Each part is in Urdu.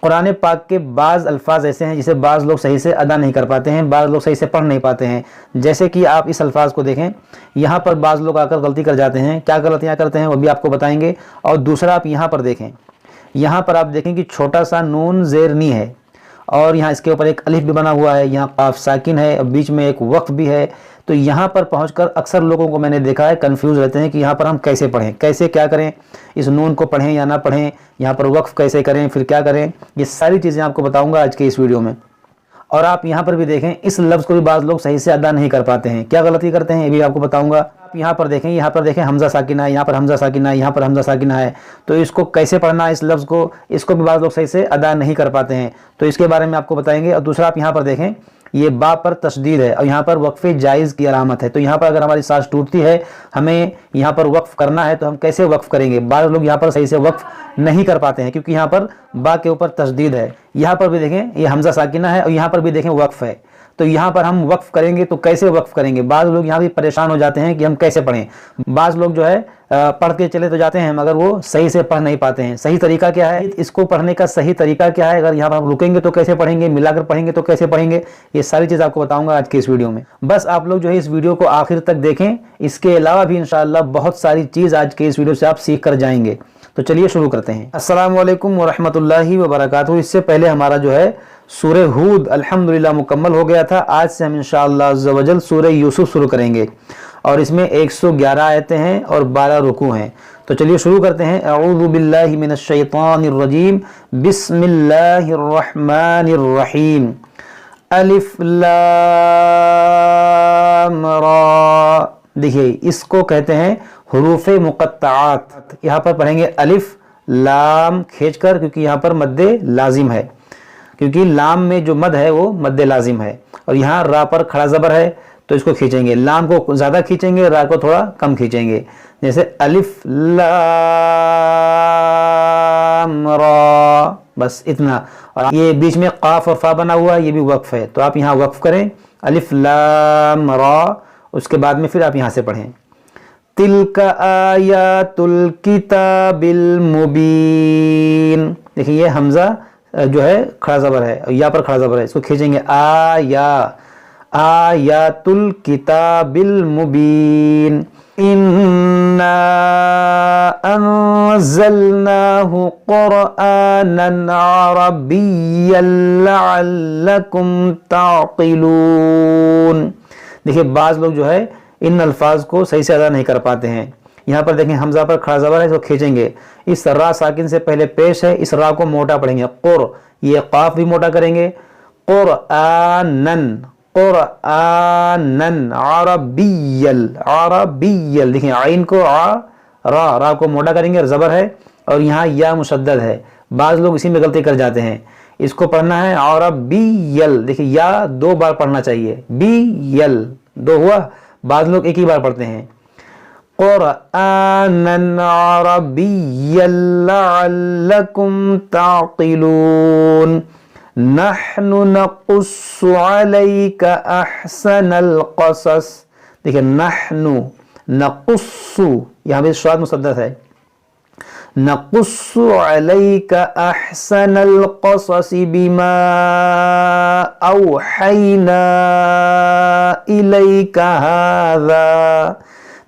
قرآن پاک کے بعض الفاظ ایسے ہیں جسے بعض لوگ صحیح سے ادا نہیں کر پاتے ہیں، بعض لوگ صحیح سے پڑھ نہیں پاتے ہیں۔ جیسے کہ آپ اس الفاظ کو دیکھیں، یہاں پر بعض لوگ آ کر غلطی کر جاتے ہیں، کیا غلطیاں کرتے ہیں وہ بھی آپ کو بتائیں گے۔ اور دوسرا آپ یہاں پر دیکھیں، یہاں پر آپ دیکھیں کہ چھوٹا سا نون زیر نی ہے، اور یہاں اس کے اوپر ایک الف بھی بنا ہوا ہے، یہاں قاف ساکن ہے، اور بیچ میں ایک وقف بھی ہے۔ تو یہاں پر پہنچ کر اکثر لوگوں کو میں نے دیکھا ہے کنفیوز رہتے ہیں کہ یہاں پر ہم کیسے پڑھیں، کیسے کیا کریں، اس نون کو پڑھیں یا نہ پڑھیں، یہاں پر وقف کیسے کریں، پھر کیا کریں۔ یہ ساری چیزیں آپ کو بتاؤں گا آج کے اس ویڈیو میں۔ اور آپ یہاں پر بھی دیکھیں، اس لفظ کو بھی بعض لوگ صحیح سے ادا نہیں کر پاتے ہیں، کیا غلطی کرتے ہیں یہ بھی آپ کو بتاؤں گا۔ آپ یہاں پر دیکھیں حمزہ ساکنہ ہے، یہاں پر حمزہ ساکنہ ہے، یہاں پر حمزہ ساکنہ ہے، تو اس کو کیسے پڑھنا ہے، اس لفظ کو، اس کو بھی بعض لوگ صحیح سے ادا نہیں کر پاتے ہیں، تو اس کے بارے میں آپ کو بتائیں گے۔ اور دوسرا آپ یہاں پر دیکھیں، یہ با پر تشدید ہے، اور یہاں پر وقف جائز کی علامت ہے، تو یہاں پر اگر ہماری سانس ٹوٹتی ہے، ہمیں یہاں پر وقف کرنا ہے، تو ہم کیسے وقف کریں گے۔ بعض لوگ یہاں پر صحیح سے وقف نہیں کر پاتے ہیں کیونکہ یہاں پر با کے اوپر تشدید ہے۔ یہاں پر بھی دیکھیں یہ حمزہ ساکنہ ہے، اور یہاں پر بھی دیکھیں وقف ہے، تو یہاں پر ہم وقف کریں گے تو کیسے وقف کریں گے۔ بعض لوگ یہاں بھی پریشان ہو جاتے ہیں کہ ہم کیسے پڑھیں۔ بعض لوگ جو ہے پڑھ کے چلے تو جاتے ہیں مگر وہ صحیح سے پڑھ نہیں پاتے ہیں۔ صحیح طریقہ کیا ہے، اس کو پڑھنے کا صحیح طریقہ کیا ہے، اگر یہاں پر ہم رکیں گے تو کیسے پڑھیں گے، ملا کر پڑھیں گے تو کیسے پڑھیں گے، یہ ساری چیز آپ کو بتاؤں گا آج کے اس ویڈیو میں۔ بس آپ لوگ جو ہے اس ویڈیو کو آخر تک دیکھیں، اس کے علاوہ بھی انشاءاللہ بہت ساری چیز آج کے اس ویڈیو سے آپ سیکھ کر جائیں گے۔ تو چلیے شروع کرتے ہیں۔ السلام علیکم ورحمۃ اللہ وبرکاتہ۔ اس سے پہلے ہمارا جو ہے سورہ ہود الحمدللہ مکمل ہو گیا تھا۔ آج سے ہم انشاءاللہ عز و جل سورہ یوسف شروع کریں گے، اور اس میں 111 آیتیں ہیں اور 12 رکوع ہیں۔ تو چلیے شروع کرتے ہیں۔ اعوذ باللہ من الشیطان الرجیم، بسم اللہ الرحمن الرحیم، الف لام را۔ دیکھیے اس کو کہتے ہیں حروف مقطعات۔ یہاں پر پڑھیں گے الف لام کھینچ کر، کیونکہ یہاں پر مد لازم ہے، کیونکہ لام میں جو مد ہے وہ مد لازم ہے، اور یہاں را پر کھڑا زبر ہے تو اس کو کھینچیں گے، لام کو زیادہ کھینچیں گے، را کو تھوڑا کم کھینچیں گے، جیسے الف لام را، بس اتنا۔ اور یہ بیچ میں قاف اور فا بنا ہوا ہے، یہ بھی وقف ہے، تو آپ یہاں وقف کریں الف لام را، اس کے بعد میں پھر آپ یہاں سے پڑھیں تلک آیات الکتاب المبین۔ دیکھیں یہ حمزہ جو ہے کھڑا زبر ہے، یا پر کھڑا زبر ہے، اس کو کھینچیں گے آیات الکتاب المبین، انا انزلناہ قرآنا عربیا لعلکم تعقلون۔ دیکھیں بعض لوگ جو ہے ان الفاظ کو صحیح سے ادا نہیں کر پاتے ہیں۔ یہاں پر دیکھیں حمزہ پر کھڑا زبر ہے، اس کو کھینچیں گے، اس را ساکن سے پہلے پیش ہے، اس را کو موٹا پڑھیں گے، قر، یہ قاف بھی موٹا کریں گے، قرآنن عربیل عربیل۔ دیکھیں عین کو را کو موٹا کریں گے، اور زبر ہے، اور یہاں یا مشدد ہے، بعض لوگ اسی میں غلطی کر جاتے ہیں۔ اس کو پڑھنا ہے عربیل، دیکھیں یا 2 بار پڑھنا چاہیے، بیل 2 ہوا، بعض لوگ ایک ہی بار پڑھتے ہیں، قرآنا عربیا لعلکم تعقلون، نحن نقص علیک احسن القصص۔ دیکھیں نحن نقص، یہاں بھی شاد مصدر ہے، نقص علیک احسن القصص بما اوحینا الیک ھذا۔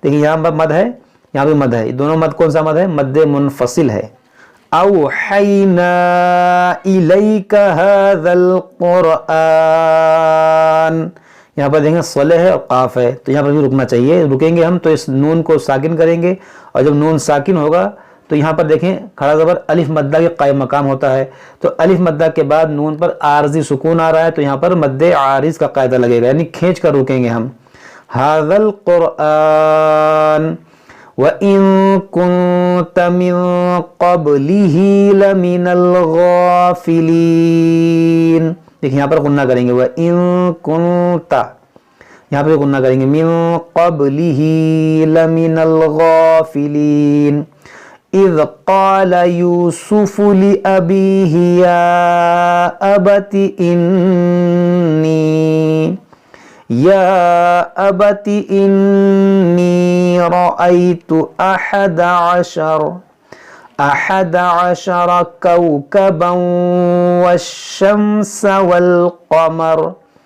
دیکھیں یہاں پر مد ہے، یہاں بھی مد ہے، دونوں مد کون سا مد ہے، مد منفصل ہے، اوحینا الیک ھذا القرآن۔ یہاں پر دیکھیں صلح ہے اور قاف ہے، تو یہاں پر بھی رکنا چاہیے، رکیں گے ہم تو اس نون کو ساکن کریں گے، اور جب نون ساکن ہوگا تو یہاں پر دیکھیں کھڑا زبر الف مدہ کے قائم مقام ہوتا ہے، تو الف مدہ کے بعد نون پر عارضی سکون آ رہا ہے، تو یہاں پر مد عارض کا قاعدہ لگے گا، یعنی کھینچ کر رکیں گے ہم، ھذا القرآن وَإِن كُنتَ مِن قَبْلِهِ لَمِنَ الْغَافِلِينَ۔ دیکھیں یہاں پر غنہ کریں گے، وَإِن كُنتَ، یہاں پر غنہ کریں گے، مِن قَبْلِهِ لَمِنَ الْغَافِلِينَ، اِذْ قَالَ يُوسُفُ لِأَبِيهِ يَا أَبَتِ إِنِّي رَأَيْتُ 11 أحد عشر كوكبا والشمس والقمر.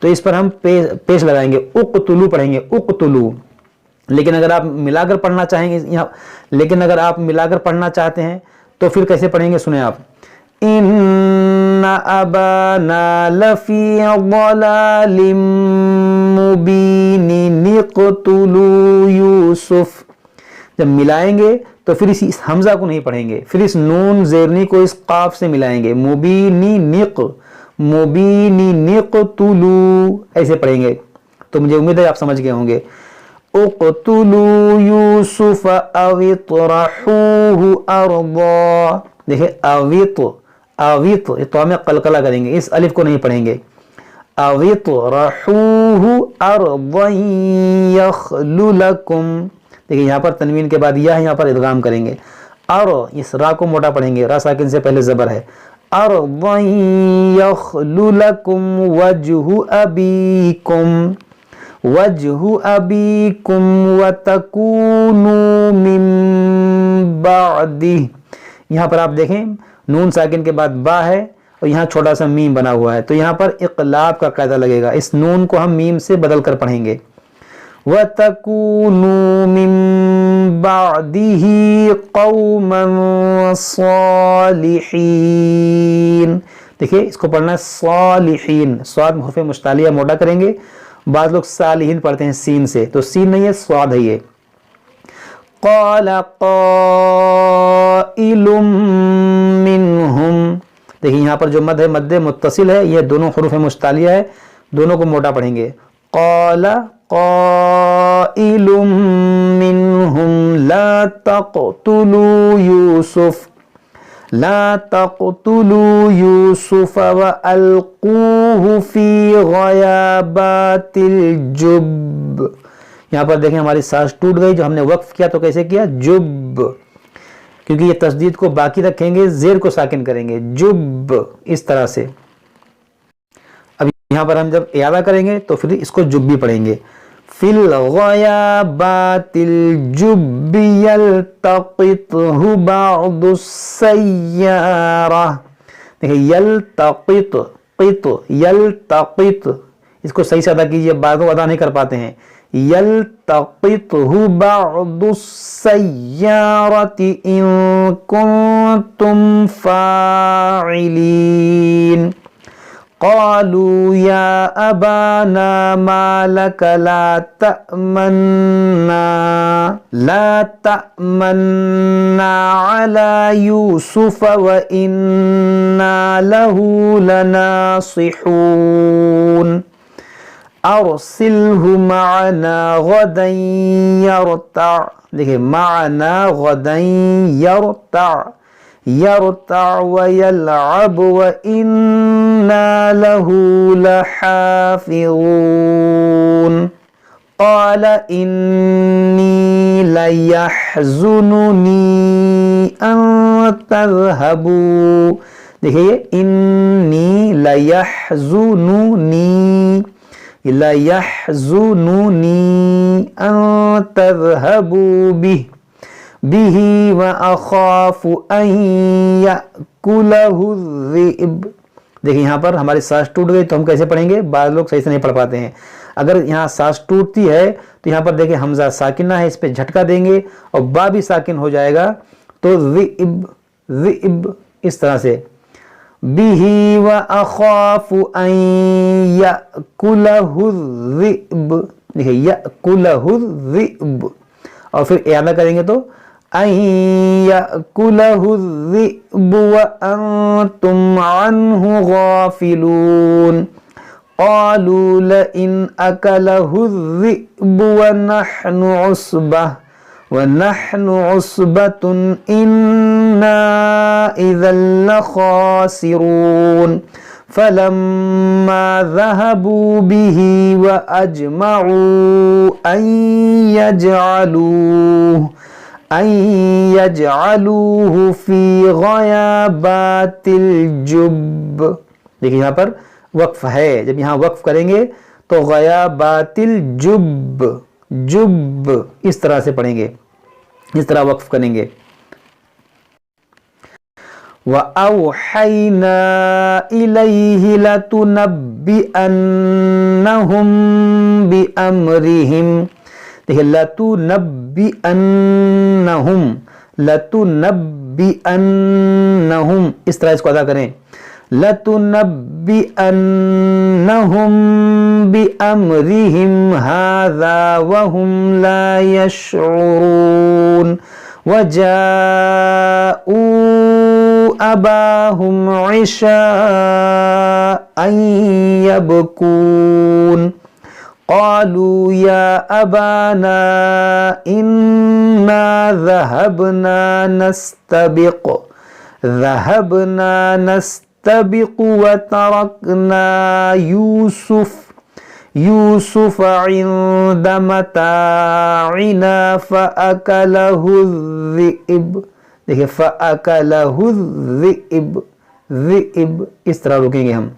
تو اس پر ہم پیش لگائیں گے، اقتلو پڑھیں گے، اقتلو۔ لیکن اگر آپ ملا کر پڑھنا چاہیں گے یہاں، لیکن اگر آپ ملا کر پڑھنا چاہتے ہیں تو پھر کیسے پڑھیں گے، سنیں آپ، ان ابانا لفی ضلال مبین اقتلوا یوسف۔ جب ملائیں گے تو پھر اس حمزہ کو نہیں پڑھیں گے، پھر اس نون زیرنی کو اس قاف سے ملائیں گے، مبینی نقتلوا ایسے پڑھیں گے۔ تو مجھے امید ہے آپ سمجھ گئے ہوں گے۔ اقتلوا یوسف او اطرحوه ارضا، دیکھیں اویت تو میں قلقلہ کریں گے، اس الف کو نہیں پڑھیں گے۔ او اطرحوه ارضا یخل لکم، دیکھیں یہاں پر تنوین کے بعد یا یہاں پر ادغام کریں گے، اور اس را کو موٹا پڑھیں گے، را ساکن سے پہلے زبر ہے، ارضا یخل لکم وجہ ابیکم وتکونوا من بعدہ۔ یہاں پر آپ دیکھیں نون ساکن کے بعد با ہے اور یہاں چھوٹا سا میم بنا ہوا ہے، تو یہاں پر اقلاب کا قاعدہ لگے گا، اس نون کو ہم میم سے بدل کر پڑھیں گے، وَتَكُونُوا مِن بَعْدِهِ قَوْمًا صَالِحِينَ۔ دیکھیں اس کو پڑھنا ہے صالحین، صاد حرف مشتعلیہ موٹا کریں گے، بعض لوگ صالحین پڑھتے ہیں سین سے، تو سین نہیں ہے صاد ہے یہ۔ قَالَ قَائِلٌ مِّنْهُمْ، دیکھیں یہاں پر جو مد ہے مد متصل ہے، یہ دونوں حروف مشتعلیہ ہے، دونوں کو موٹا پڑھیں گے، قَالَ قائل منهم لا تقتلوا يوسف وألقوه في غيابات الجب۔ یہاں پر دیکھیں ہماری سانس ٹوٹ گئی، جو ہم نے وقف کیا تو کیسے کیا، جب، کیونکہ یہ تشدید کو باقی رکھیں گے، زیر کو ساکن کریں گے، جب، اس طرح سے۔ اب یہاں پر ہم جب اعادہ کریں گے تو پھر اس کو جبی پڑھیں گے، فی الغیابات الجب یلتقطہ بعض السیارہ، دیکھیں یلتقط، اس کو صحیح سے ادا کیجئے، بعض کو ادا نہیں کر پاتے ہیں، یلتقطہ بعض السیارۃ ان کنتم فاعلین۔ قالوا یا ابانا ما لک لا تأمنا علی یوسف وإنا له لناصحون ارسلہ معنا غدا یرتع، دیکھیں معنا غدا یرتع ویلعب وإنا له لحافظون۔ قال انی لیحزننی ان تذهبوا، دیکھیں یہ انی لیحزننی ان تذهبوا به وَأَخَافُ أَن يَأْكُلَهُ الذِّئْبُ۔ دیکھیں یہاں پر ہماری سانس ٹوٹ گئی تو ہم کیسے پڑھیں گے، بعض لوگ صحیح سے نہیں پڑھ پاتے ہیں، اگر یہاں سانس ٹوٹتی ہے تو یہاں پر دیکھیں حمزہ ساکنہ ہے، اس پہ جھٹکا دیں گے اور با بھی ساکن ہو جائے گا، تو ذئب اس طرح سے، بِهِ وَأَخَافُ أَن يَأْكُلَهُ الذِّئْبُ، دیکھیں يَأْكُلَهُ الذِّئْبُ، اور پھر اعادہ کریں گے تو ان یأکلہ الذئب وانتم عنہ غافلون۔ قالوا لئن اکلہ الذئب ونحن عصبة انا اذا لخاسرون۔ فلما ذهبوا به واجمعوا ان يجعلوه في غيابات الجب، دیکھیں یہاں پر وقف ہے، جب یہاں وقف کریں گے تو غیابات الجب، جب اس طرح سے پڑھیں گے، اس طرح وقف کریں گے۔ وَأَوْحَيْنَا إِلَيْهِ لَتُنَبِّئَنَّهُمْ بِأَمْرِهِمْ. دیکھیں لَتُنَبِّئَنَّهُمْ اس طرح اس کو ادا کریں. لَتُنَبِّئَنَّهُمْ بِأَمْرِهِمْ هَذَا وَهُمْ لَا يَشْعُرُونَ. وَجَاءُوا أَبَاهُمْ عِشَاءً يَبْكُونَ قَالُوا يَا أَبَانَا إِنَّا ذَهَبْنَا نَسْتَبِقُ وَتَرَكْنَا يُوسُفَ عِندَ مَتَاعِنَا فَأَكَلَهُ الذِّئْبُ. دیکھیں فَأَكَلَهُ الذِّئْبُ اس طرح رکیں گے ہم.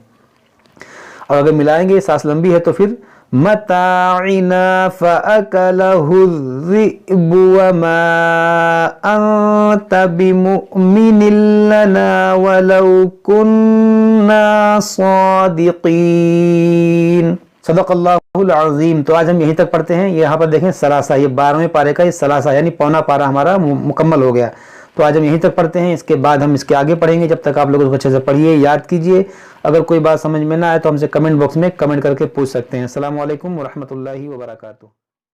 اور اگر ملائیں گے سانس لمبی ہے تو پھر متاعنا فأكله الذئب وما أنت بمؤمن لنا ولو كنا صادقين. صدق اللہ العظیم. تو آج ہم یہیں تک پڑھتے ہیں. یہاں پر دیکھیں ثلاثہ، یہ 12ویں پارے کا یہ ثلاثہ یعنی پونا پارہ ہمارا مکمل ہو گیا. تو آج ہم یہیں تک پڑھتے ہیں. اس کے بعد ہم اس کے آگے پڑھیں گے. جب تک آپ لوگ اس کو اچھے سے پڑھیے، یاد کیجئے. اگر کوئی بات سمجھ میں نہ آئے تو ہم سے کمنٹ باکس میں کمنٹ کر کے پوچھ سکتے ہیں. السلام علیکم ورحمۃ اللہ وبرکاتہ.